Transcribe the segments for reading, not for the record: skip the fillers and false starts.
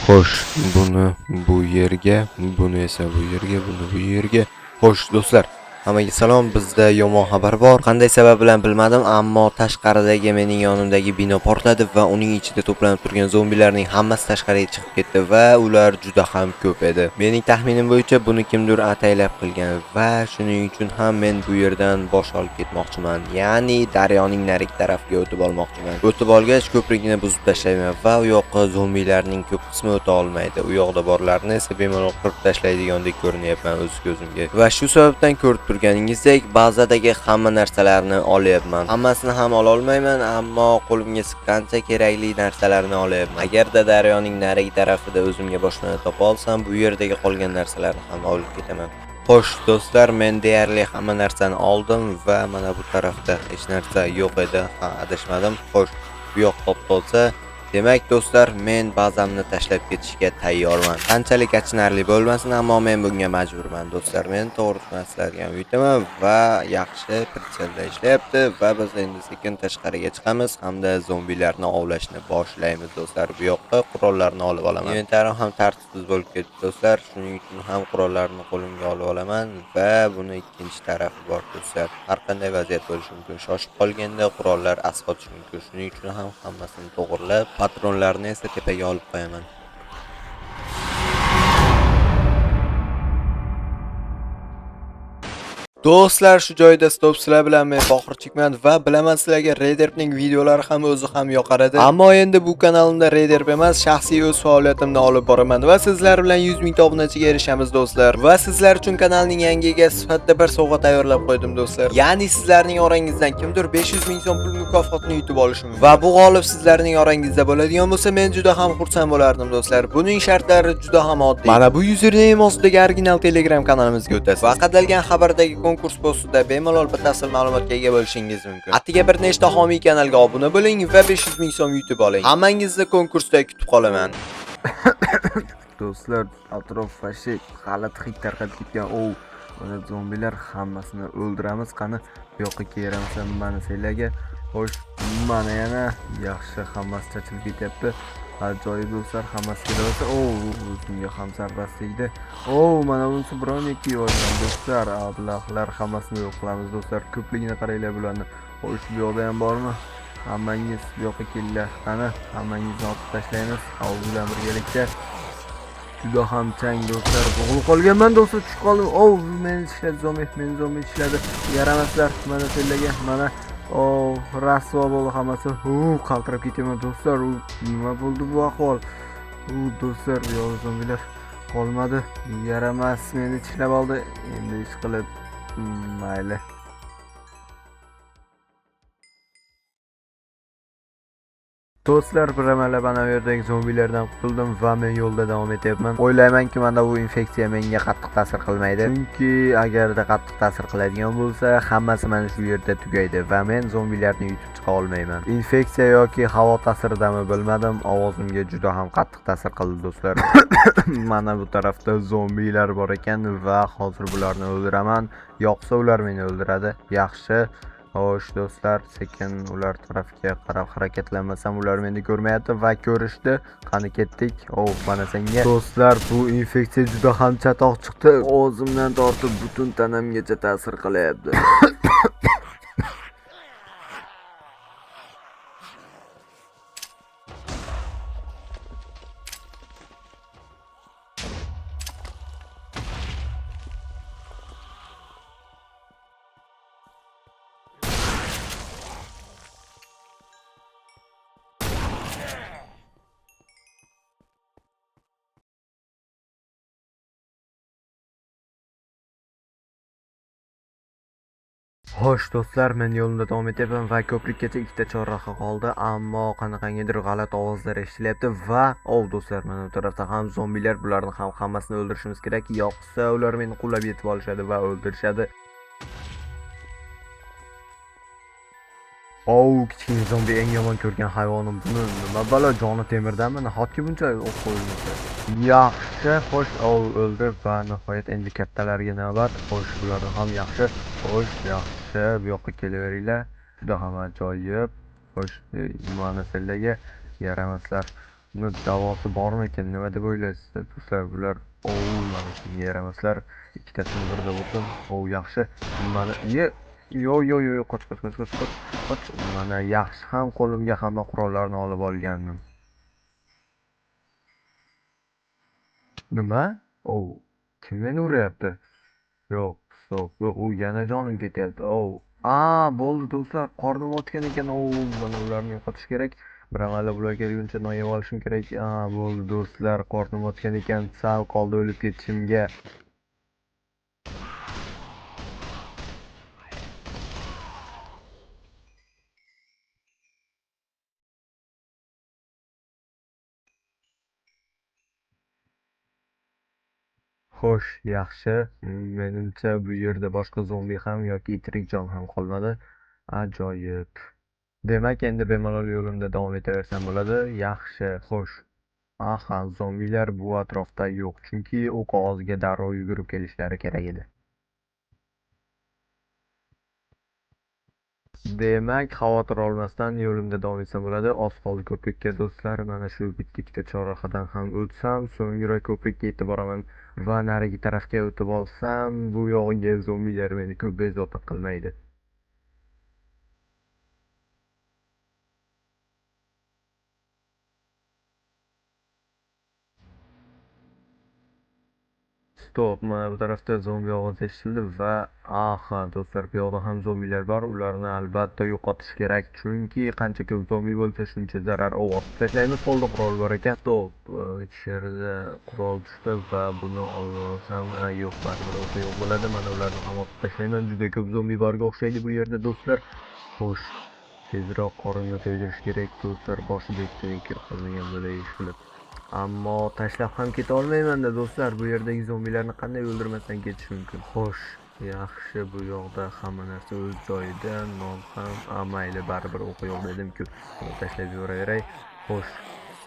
Xo'sh, buni bu yerga, buni esa bu yerga, buni bu yerga. Xo'sh, do'stlar, hammaga salom. Bizda yomon xabar bor. Qanday sabab bilan bilmadim, ammo tashqaridagi mening yonimdagi bino portladi va uning ichida to'planib turgan zombilarning hammasi tashqariga chiqib ketdi va ular juda ham ko'p edi. Mening taxminim bo'yicha buni kimdir ataylab qilgan va shuning uchun ham men bu yerdan bosh olib ketmoqchiman. Ya'ni daryoning narigi tarafiga o'tib olmoqchiman. O'tib olgach, ko'prikni buzib tashlayman va u yoqqa zombilarning ko'p qismi o'ta olmaydi. U yoqda borlarni esa bemalol qirib tashlaydigandek ko'rinyapman o'z ko'zimga. Va shu sababdan ko'rib turganingizdek, bazadagi hamma narsalarni olyapman. Hammasini ham ola olmayman, ammo qo'limga siqqancha kerakli narsalarni olyapman. Agarda daryoning narigi tarafida o'zimga boshpana topa olsam, bu yerdagi qolgan narsalarni ham olib ketaman. Xo'sh, do'stlar, men deyarli hamma narsani oldim va mana bu tarafda hech narsa yo'q edi. Ha, adashmadim. Xo'sh, bu yoq top-toza. Demak, do'stlar, men bazamni tashlab ketishga tayyorman. Qanchalik achinarli bo'lmasin, ammo men bunga majburman. Do'stlar, men to'g'risini aytadigan uydaman va yaxshi pritselda ishlayapti va biz endi sekin tashqariga chiqamiz hamda zombilarni ovlashni boshlaymiz. Do'stlar, bu yoqqa qurollarni olib olaman. Inventarim ham tartibsiz bo'lib ketdi, do'stlar. Shuning uchun ham qurollarni qo'limga olib olaman va buni ikkinchi tarafi bor, do'stlar. Har qanday vaziyat bo'lishi mumkin. Shoshib qolganda qurollar asqotishi mumkin. Shuning uchun ham hammasini to'g'rilab, patronlarni esa tepaga olib qo'yaman. Do'stlar, shu joyda stop, sizlar bilan men Boqirchikman va bilaman sizlarga Rederpning videolari ham o'zi ham yoqar edi. Ammo endi bu kanalimda Rederp emas, shaxsiy o'z faoliyatimni olib boraman va sizlar bilan 100 ming obunachiga erishamiz, do'stlar. Va sizlar uchun kanalning yangi egasi sifatida bir sovg'a tayyorlab qo'ydim, do'stlar. Ya'ni sizlarning orangizdan kimdir 500 ming so'm pul mukofotini yutib olishi mumkin. Va bu g'olib sizlarning orangizda bo'ladigan bo'lsa, men juda ham xursand bo'lardim, do'stlar. Buning shartlari juda ham oddiy. Mana bu username ostidagi original Telegram kanalimizga o'tasiz. Va qadalgan xabardagi konkurs postida bemalol batafsil ma'lumotga ega bo'lishingiz mumkin. Atiga bir nechta homiy kanalga obuna bo'ling va 500 ming so'm yutib oling. Hammangizni konkursda kutib qolaman. Do'stlar, atrof fashi g'alati hid tarqatib ketgan. Mana zombilar hammasini o'ldiramiz. Qani bu yoqqa kelamiz, mana sizlarga. Xo'sh, mana yana yaxshi hammasi chachilib ketyapti. Ajoyib do'stlar, hammasi kelyapti. O'zimga ham zarba tegdi. Mana bunisi bronik kiygan do'stlar. Ablahlar hammasini yo'q qilamiz, do'stlar. Ko'pligini qaranglar bularni. Xo'sh, bu yoqda ham bormi? Hammangiz bu yoqqa kelinglar. Qani, hammangizni otib tashlaymiz. Avval bilan birgalikda. Juda ham chang do'stlar. Bo'g'ilib qolganman, do'stlar, tushib qoldim. Meni ishladi zombi ishladi. Yaramaslar, mana sizlarga, mana rasvo bo'ldi hammasi. Qaltirab ketaman, do'stlar. Nima bo'ldi bu ahvol? Do'stlar, bu yo'q zombilar qolmadi. Yaramas meni tishlab oldi. Endi ish qilib mayli. Do'stlar, biramala mana bu yerdagi zombilardan qutuldim va men yo'lda davom etyapman. O'ylaymanki, mana bu infeksiya menga qattiq ta'sir qilmaydi. Chunki agarda qattiq ta'sir qiladigan bo'lsa, hammasi mana shu yerda tugaydi va men zombilarni yutib chiqa olmayman. Infeksiya yoki havo ta'siridami bilmadim, ovozimga juda ham qattiq ta'sir qildi, do'stlar. Mana bu tarafda zombilar bor ekan va hozir bularni o'ldiraman. Yo'qsa ular meni o'ldiradi. Yaxshi. Xo'sh, do'stlar, sekin ular tarafiga qarab harakatlanmasam, ular meni ko'rmayapti va ko'rishdi. Qani ketdik. Mana senga. Do'stlar, bu infeksiya juda ham chatoq chiqdi. O'zimdan tortib butun tanamgacha ta'sir qilyapti. Xo'sh, do'stlar, men yo'limda davom etyapman va ko'prikgacha ikkita chorraha qoldi, ammo qanaqangidir g'alati ovozlar eshitilyapti va do'stlar, mana bu tarafda ham zombilar, bularni ham hammasini o'ldirishimiz kerak, yo'qsa ular meni quvlab yetib olishadi va o'ldirishadi. Kichkina zombi eng yomon ko'rgan hayvonim. Buni nima balo, joni temirdanmi? Nahotki buncha o'q qo'yilmasa? Yaxshi, xo'sh, o'ldi va nihoyat endi kattalarga navbat. Xo'sh, bular ham yaxshi. Xo'sh, yaxshi, bu yoqqa kelaveringlar. Juda ham ajoyib. Xo'sh, mana sizlarga yaramaslar. Buni davosi bormikan, nima deb o'ylaysiz do'stlar? Bular mana shunga yaramaslar. Ikkitasini birda urdim. Yaxshi. Mana yo, qoch. Mana yaxshi ham qo'limga hamma qurollarni olib olgandim. Nima? Kim meni uryapti? Yo'q, stop. U yana jonim ketyapti. Bo'ldi do'stlar, qornim ochgan ekan. Mana ularni yo'qotish kerak. Bir amallab ular kelguncha noyab olishim kerak. Bo'ldi do'stlar, qornim ochgan ekan. Sal qoldi o'lib ketishimga. Xo'sh, yaxshi. Menimcha bu yerda boshqa zombi ham yoki tirik jon ham qolmadi. Ajoyib. Demak, endi bemalol yo'limda davom etaversam bo'ladi. Yaxshi, xo'sh. Zombilar bu atrofda yo'q, chunki u qog'ozga darrov yugurib kelishlari kerak edi. Demak, xavotir olmasdan yo'limda davom etsam bo'ladi. Oz qoldi ko'prikka do'stlar. Mana shu bitta chorrahadan ham o'tsam, so'ngra ko'prikka yetib boraman va narigi tarafga o'tib olsam, bu yog'iga zombilar meni ko'p bezovta qilmaydi. Stop, mana bu tarafda zombi ovozi eshitildi va do'stlar, bu yoqda ham zombilar bor. Ularni albatta yo'qotish kerak, chunki qancha ko'p zombi bo'lsa, shuncha zarar ovotib tashlaymiz. Qo'lda qurol bor ekan. Stop, ichkarida qurol tushdi va buni olsam, yo'q, baribir o'ta yo'q bo'ladi. Mana ularni ham otib tashlayman. Juda ko'p zombi borga o'xshaydi bu yerda do'stlar. Xo'sh, tezroq qorinni to'ydirish kerak do'stlar. Boshida ikki qolmagan bo'lay ishqilib. Ammo tashlab ham keta olmayman-da do'stlar. Bu yerdagi zombilarni qanday o'ldirmasdan ketish mumkin? Xo'sh, yaxshi, bu yoqda hamma narsa o'z joyida. Non ham mayli, baribir o'qi yo'q dedim-ku. Buni tashlab yuboraveray. Xo'sh,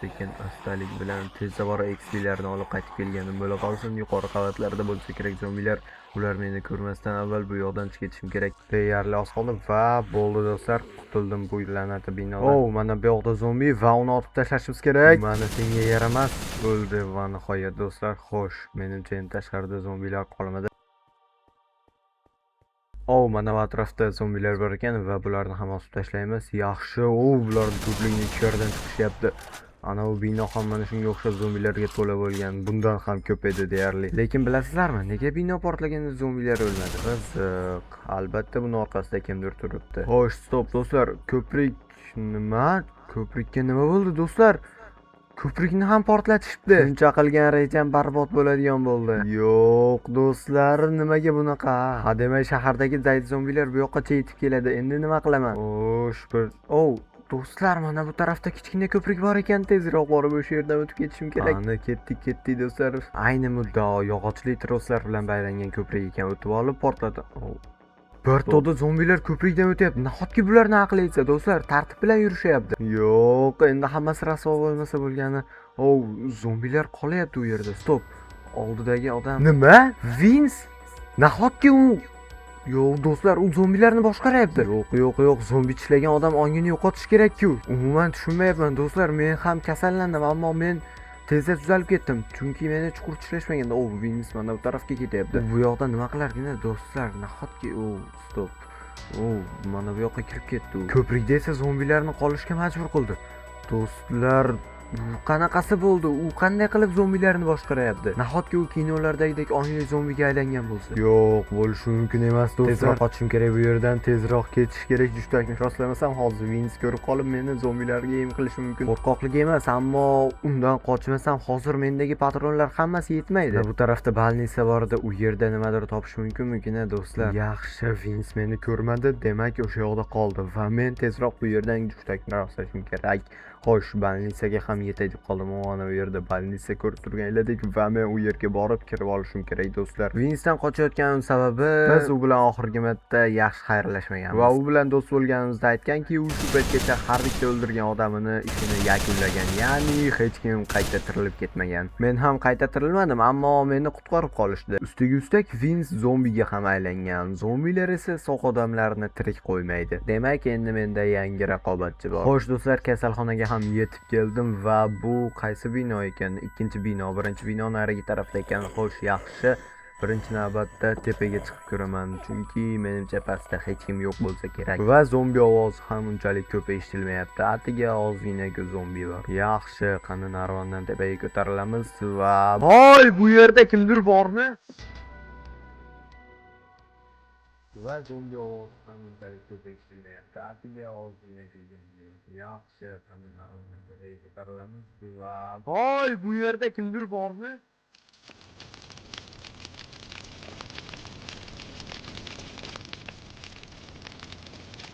sekin astalik bilan tezda bora XP-larni olib qaytib kelganim bo'la qolsin. Yuqori qavatlarda bo'lsa kerak zombilar. Ular meni ko'rmasdan avval bu yoqdan ketishim kerak. Deyarli oz qoldi va bo'ldi do'stlar, qutuldim bu la'nati binodan. Mana bu yoqda zombi va uni otib tashlashimiz kerak. Mana senga yaramas. Bo'ldi va nihoyat do'stlar. Xo'sh, menimcha endi tashqarida zombilar qolmadi. Mana bu atrofda zombilar bor ekan va bularni ham osib tashlaymiz. Yaxshi. Bularning ko'pligi ichkaridan chiqishyapti. Ana u bino ham mana shunga o'xshab zombilarga to'la bo'lgan. Bundan ham ko'p edi deyarli. Lekin bilasizlarmi, nega bino portlaganda zombilar o'lmadi? Qiziq. Albatta buni orqasida kimdir turibdi. Xo'sh, stop do'stlar. Ko'prik nima? Ko'prikka nima bo'ldi do'stlar? Ko'prikni ham portlatishibdi. Shuncha qilgan rejam barbod bo'ladigan bo'ldi. Yo'q do'stlar, nimaga bunaqa? Demak, shahardagi zayd zombilar bu yoqqacha yetib keladi. Endi nima qilaman? Do'stlar, mana bu tarafda kichkina ko'prik bor ekan. Tezroq borib o'sha yerdan o'tib ketishim kerak. Ana ketdik do'stlar. Ayni muddao yog'ochli troslar bilan baylangan ko'prik ekan. O'tib olib portladi. Bir to'da zombilar ko'prikdan o'tyapti. Nahotki bularni aqli yetsa do'stlar, tartib bilan yurishyapti. Yo'q, endi hammasi rasvo bo'lmasa bo'lgani. Zombilar qolyapti u yerda. Stop. Oldidagi odam. Nima? Vins? Nahotki u Yo'q do'stlar, u zombilarni boshqaryapti. Yo'q, zombi tishlagan odam ongini yo'qotish kerak-ku. Umuman tushunmayapman do'stlar, men ham kasallandim, ammo men tezda tuzalib ketdim, chunki meni chuqur tishlashmaganda. Vins mana bu tarafga ketyapti. Bu yoqda nima qilarkin do'stlar? Nahotki stop. Mana bu yoqqa kirib ketdi u. Ko'prikda esa zombilarni qolishga majbur qildi. Do'stlar, qanaqasi bo'ldi? U qanday qilib zombilarni boshqaryapti? Nahotki u kinolardagidek ongli zombiga aylangan bo'lsa? Yo'q, bo'lishi mumkin emas do'stlar. Tezroq qochishim kerak bu yerdan, tezroq ketish kerak. Jushtakni rostlamasam hozir Vins ko'rib qolib meni zombilarga em qilishi mumkin. Qo'rqoqlik emas, ammo undan qochmasam hozir mendagi patronlar hammasi yetmaydi. Bu tarafda balnisa bor edi, u yerda nimadir topish mumkin-a do'stlar? Yaxshi, Vins meni ko'rmadi, demak o'sha yoqda qoldi va men tezroq bu yerdan jushtakni rostlashim kerak. Xo'sh, balnisaga ham yetay deb qoldim. Mana bu yerda balnisa ko'rib turganinglardek va men u yerga borib kirib olishim kerak do'stlar. Vinsdan qochayotganim sababi biz u bilan oxirgi marta yaxshi xayrlashmaganmiz. Va u bilan do'st bo'lganimizda aytganki, u shu paytgacha har bitta o'ldirgan odamini ishini yakunlagan. Ya'ni hech kim qayta tirilib ketmagan. Men ham qayta tirilmadim, ammo meni qutqarib qolishdi. Ustiga ustak Vins zombiga ham aylangan. Zombilar esa sog' odamlarni tirik qo'ymaydi. Demak, endi menda yangi raqobatchi bor. Xo'sh do'stlar, kasalxonaga ham yetib keldim va bu qaysi bino ekan? Ikkinchi bino, birinchi bino narigi tarafda ekan. Xo'sh, yaxshi. Birinchi navbatda tepaga chiqib ko'raman, chunki menimcha pastda hech kim yo'q bo'lsa kerak. Va zombi ovozi ham unchalik ko'p eshitilmayapti. Atiga ozgina zombi bor. Yaxshi, qani narvondan tepaga ko'tarilamiz va voy, bu yerda kimdir bormi? Va zombi ovozi ham unchalik ko'p eshitilmayapti. Atiga ozgina yaxshi, qani narvondan tepaga ko'tarilamiz va voy, bu yerda kimdir bormi?